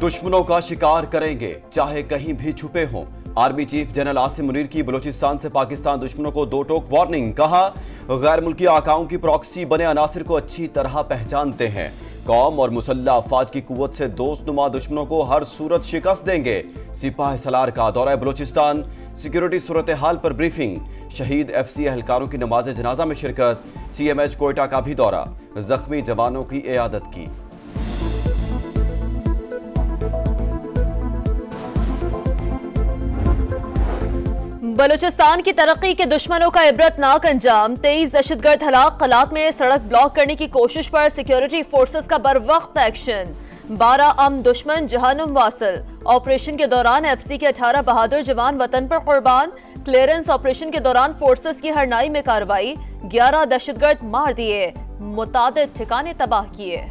दुश्मनों का शिकार करेंगे चाहे कहीं भी छुपे हों। Army chief general Asim Munir की बलूचिस्तान से पाकिस्तान दुश्मनों को दो टोक वार्निंग। कहा, गैर मुल्की आकाओं की प्रॉक्सी बने अनासिर को अच्छी तरह पहचानते हैं। कौम और मुसल्लह अफवाज की कुव्वत से दोस्तनुमा दुश्मनों को हर सूरत शिकस्त देंगे। सिपाही सलार का दौरा बलूचिस्तान, सिक्योरिटी सूरत हाल पर ब्रीफिंग। शहीद FC एहलकारों की नमाज जनाजा में शिरकत। CMH कोयटा का भी दौरा, जख्मी जवानों की इयादत की। बलूचिस्तान की तरक्की के दुश्मनों का इबरतनाक अंजाम। 23 दहशतगर्द हलाक, कलात में सड़क ब्लॉक करने की कोशिश पर सिक्योरिटी फोर्सेस का बरवक्त एक्शन। 12 अम दुश्मन जहन्नुम वासिल। ऑपरेशन के दौरान FC के 18 बहादुर जवान वतन पर कुर्बान। क्लियरेंस ऑपरेशन के दौरान फोर्सेस की हरनाई में कार्रवाई। 11 दहशतगर्द मार दिए, मुतादिद ठिकाने तबाह किए।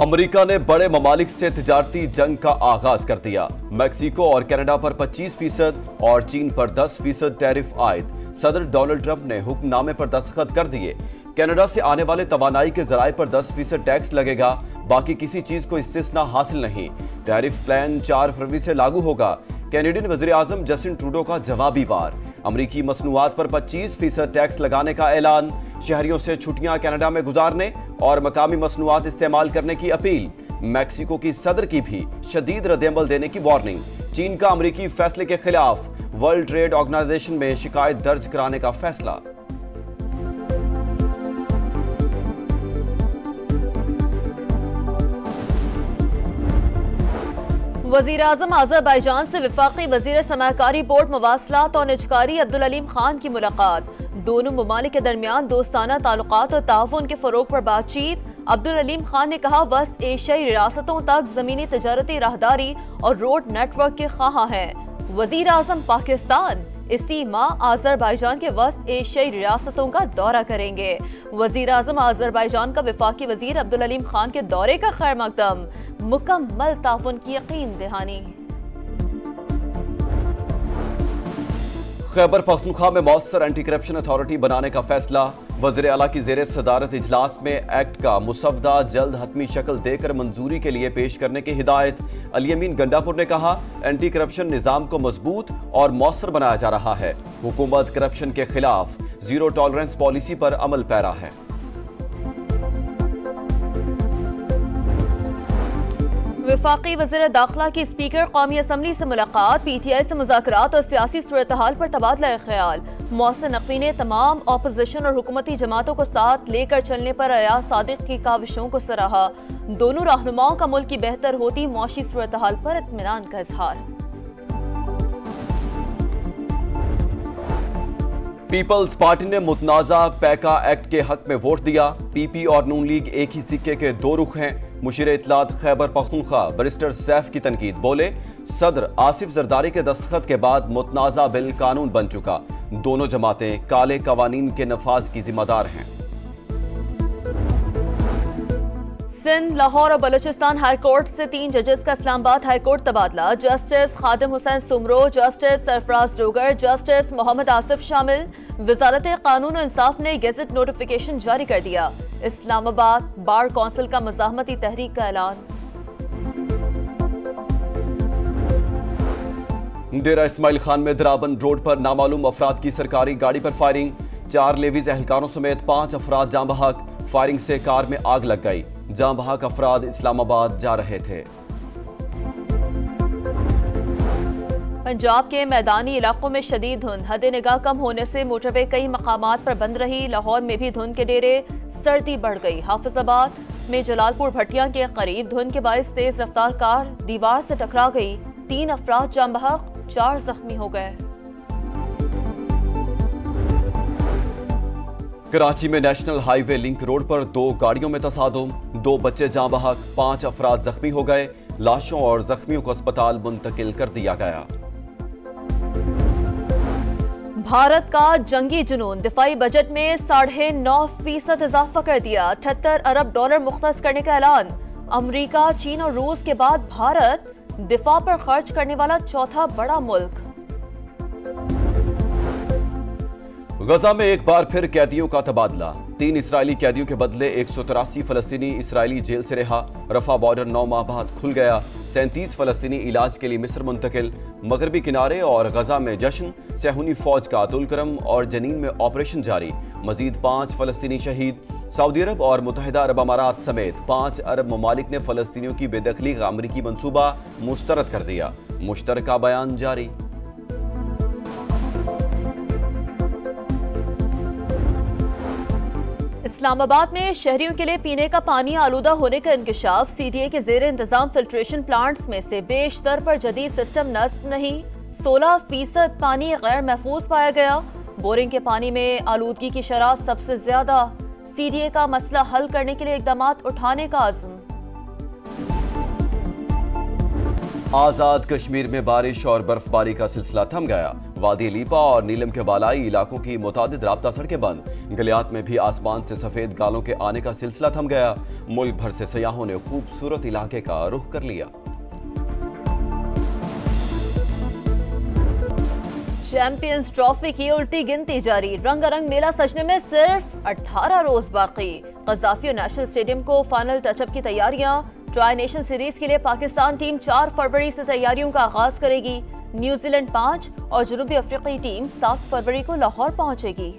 अमेरिका ने बड़े ममालिक से तिजारती जंग का आगाज कर दिया। मैक्सिको और कनाडा पर 25% और चीन पर 10% टैरिफ आयद। सदर डोनाल्ड ट्रंप ने हुक्मनामे पर दस्तखत कर दिए। कनाडा से आने वाले तवानाई के जराए पर 10% टैक्स लगेगा, बाकी किसी चीज को इस्तिस्ना हासिल नहीं। टैरिफ प्लान 4 फरवरी से लागू होगा। कैनेडियन वज़ीर आज़म जस्टिन ट्रूडो का जवाबी वार। अमरीकी मसनूआत पर 25% टैक्स लगाने का ऐलान। शहरियों से छुट्टियां कनाडा में गुजारने और मकामी मसनूआत इस्तेमाल करने की अपील। मैक्सिको की सदर की भी शदीद रद्दअमल देने की वार्निंग। चीन का अमरीकी फैसले के खिलाफ वर्ल्ड ट्रेड ऑर्गेनाइजेशन में शिकायत दर्ज कराने का फैसला। वजीर आजम अजरबैजान से वफाकी वजीर समाकारी बोर्ड मवासलात और निजकारी अब्दुल अलीम खान की मुलाकात। दोनों ममालिक के दरमियान दोस्ताना ताल्लुकात और ताउन के फरोग पर बातचीत। अब्दुल अलीम खान ने कहा, वस्त एशियाई रियासतों तक जमीनी तजारती राहदारी और रोड नेटवर्क के ख्वाह हैं। वजीर आजम पाकिस्तान इसी माह अजरबैजान के वस्त एशियाई रियासतों का दौरा करेंगे। वजीर आजम अजरबैजान का वफाकी वजीर अब्दुल अलीम खान के दौरे का खैर मकदम। मुकम्मल ताउन की यकीन दहानी। खैबर पख्तूनख्वा में मौसर एंटी करप्शन अथॉरिटी बनाने का फैसला। वज़ीर आला की ज़ेरे सदारत इजलास में एक्ट का मुसवदा जल्द हतमी शक्ल देकर मंजूरी के लिए पेश करने की हिदायत। अली अमीन गंडापुर ने कहा, एंटी करप्शन निज़ाम को मजबूत और मौसर बनाया जा रहा है। हुकूमत करप्शन के खिलाफ जीरो टॉलरेंस पॉलिसी पर अमल पैरा है। वफाकी वज़ीर दाखिला की स्पीकर कौमी असम्बली से मुलाकात। PTI से मुज़ाकरात और सियासी सूरत हाल पर तबादला ख्याल। मोहसिन नकवी ने तमाम अपोजिशन और हुकूमती जमातों को साथ लेकर चलने पर अयाज सादिक की काविशों को सराहा। दोनों रहनुमाओं का मुल्क की बेहतर होती मौशी सूरत हाल पर इत्मीनान का इजहार। पीपल्स पार्टी ने मुतनाज़ा पैका एक्ट के हक में वोट दिया। PP और नून लीग एक ही सिक्के के दो रुख हैं। मुशीर इत्तलात खैबर पख्तूनख्वा बैरिस्टर सैफ की तनकीद। बोले, सदर आसिफ जरदारी के दस्तखत के बाद मुतनाज़ा बिल कानून बन चुका। दोनों जमातें काले कवानीन के नफाज की जिम्मेदार हैं। सिंध, लाहौर और बलूचिस्तान हाई कोर्ट से 3 जजेस का इस्लामाबाद हाई कोर्ट तबादला। जस्टिस खादिम हुसैन सुमरो, जस्टिस सरफराज डोगर, जस्टिस मोहम्मद आसिफ शामिल। वजारत कानून और इंसाफ ने गेजेट नोटिफिकेशन जारी कर दिया। इस्लामाबाद बार कौंसिल का मज़ाहमती तहरीक का ऐलान। डेरा इस्माइल खान में दराबंद रोड पर नामालूम अफराद की सरकारी गाड़ी पर फायरिंग। 4 लेवीज एहलकारों समेत 5 अफराद जाँ बहक। फायरिंग से कार में आग लग गई। जाँ बहक अफराद इस्लामाबाद जा रहे थे। पंजाब के मैदानी इलाकों में शदीद धुंध। हद निगाह कम होने से मोटरवे कई मकामात पर बंद रही। लाहौर में भी धुंध के डेरे, सर्दी बढ़ गई। हाफिजाबाद में जलालपुर भटिया के करीब धुंध के बायस तेज रफ्तार कार दीवार से टकरा गई। 3 अफराद जाँ बहक, 4 जख्मी हो गए। कराची में नेशनल हाईवे लिंक रोड पर 2 गाड़ियों में तसादुम। 2 बच्चे जाँ बहक, 5 अफराद जख्मी हो गए। लाशों और जख्मियों को अस्पताल मुंतकिल कर दिया गया। भारत का जंगी जुनून। दिफाई बजट में 9.5% इजाफा कर दिया। 78 अरब डॉलर मुख्तस करने का ऐलान। अमरीका, चीन और रूस के बाद भारत दिफा पर खर्च करने वाला चौथा बड़ा मुल्क। गजा में एक बार फिर कैदियों का तबादला। 3 इस्राएली कैदियों के बदले 183 फलस्तीनी इस्राएली जेल से रिहा। रफा बॉर्डर 9 माह बाद खुल गया। 37 फलस्तीनी इलाज के लिए मिस्र मुंतकिल। मगरबी किनारे और गजा में जश्न। सहूनी फौज का तुलकरम और जनीन में ऑपरेशन जारी। मजीद 5 फलस्तीनी शहीद। सऊदी अरब और मुत्तहिदा अरब अमारात समेत 5 अरब ममालिक ने फलस्तीनियों की बेदखली का अमरीकी मंसूबा मुस्तरद कर दिया। मुश्तरका बयान जारी। इस्लामाबाद में शहरियों के लिए पीने का पानी आलूदा होने का इंकशाफ। सीडीए के जेर इंतजाम फिल्ट्रेशन प्लांट्स में से बेशतर पर जदीद सिस्टम नस्ब नहीं। 16% पानी गैर महफूज पाया गया। बोरिंग के पानी में आलूदगी की शरह सबसे ज्यादा। सीडीए का मसला हल करने के लिए इकदाम उठाने का आज़म। आजाद कश्मीर में बारिश और बर्फबारी का सिलसिला थम गया। वादी लीपा और नीलम के बालाई इलाकों की मुतादिद राब्ता सड़कें बंद। गलियात में भी आसमान से सफेद गालों के आने का सिलसिला थम गया। मुल्क भर से सयाहों ने खूबसूरत इलाके का रुख कर लिया। चैंपियंस ट्रॉफी की उल्टी गिनती जारी। रंगारंग मेला सजने में सिर्फ 18 रोज बाकी। कज़ाफी नेशनल स्टेडियम को फाइनल टचअप की तैयारियां। ट्राई नेशन सीरीज के लिए पाकिस्तान टीम 4 फरवरी से तैयारियों का आगाज करेगी। न्यूजीलैंड 5 और जनूबी अफ्रीकी टीम 7 फरवरी को लाहौर पहुंचेगी।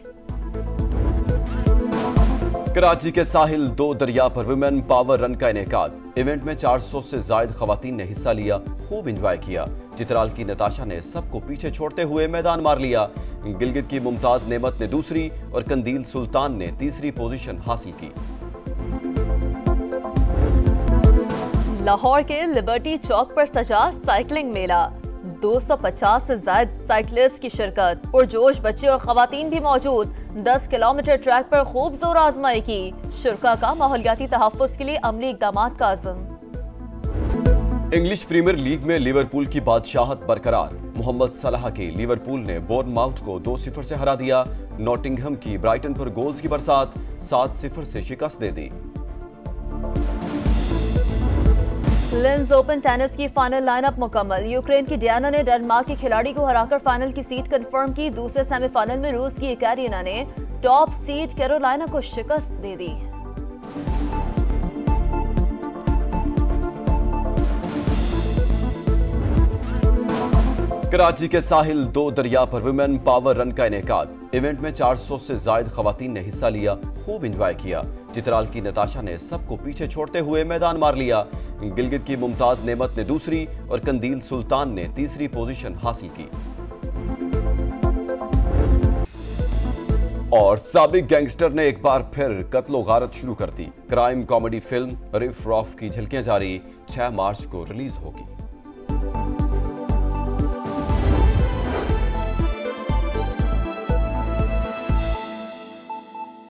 कराची के साहिल 2 दरिया पर वुमेन पावर रन का इनेकाद। इवेंट में 400 से ज्यादा खवातीन ने हिस्सा लिया। खूब एंजॉय किया। चित्राल की नताशा ने सबको पीछे छोड़ते हुए मैदान मार लिया। गिलगित की मुमताज नेमत ने दूसरी और कंदील सुल्तान ने तीसरी पोजीशन हासिल की। लाहौर के लिबर्टी चौक पर सजा साइकिलिंग मेला। 250 से ज्यादा साइकिलिस्ट की शिरकत। पुरजोश बच्चे और खवातीन भी मौजूद। 10 किलोमीटर ट्रैक पर खूब जोर आजमाई की। शुरका का माहौलियाती तहफ्फुज़ के लिए अमली इक़दामात का आज़म। इंग्लिश प्रीमियर लीग में लिवरपूल की बादशाहत बरकरार। मोहम्मद सलाह की लिवरपूल ने बोर्नमाउथ को 2-0 से हरा दिया। नॉटिंघम की ब्राइटन पर गोल्स की बरसात। 7-0 से शिकस्त दे दी। लिंज ओपन टेनिस की फाइनल लाइनअप मुकम्मल। यूक्रेन की डियाना ने डेनमार्क की खिलाड़ी को हराकर फाइनल की सीट कंफर्म की। दूसरे सेमीफाइनल में रूस की एकारिना ने टॉप सीड कैरोलिना को शिकस्त दे दी। कराची के साहिल 2 दरिया पर वुमेन पावर रन का इनेकाद। इवेंट में 400 से ज्यादा खवातीन ने हिस्सा लिया। खूब एंजॉय किया। चित्राल की नताशा ने सबको पीछे छोड़ते हुए मैदान मार लिया। गिलगित की मुमताज नेमत ने दूसरी और कंदील सुल्तान ने तीसरी पोजीशन हासिल की। और साबिक गैंगस्टर ने एक बार फिर कत्लो गारत शुरू कर दी। क्राइम कॉमेडी फिल्म रिफ रॉफ की झलकियां जारी। 6 मार्च को रिलीज होगी।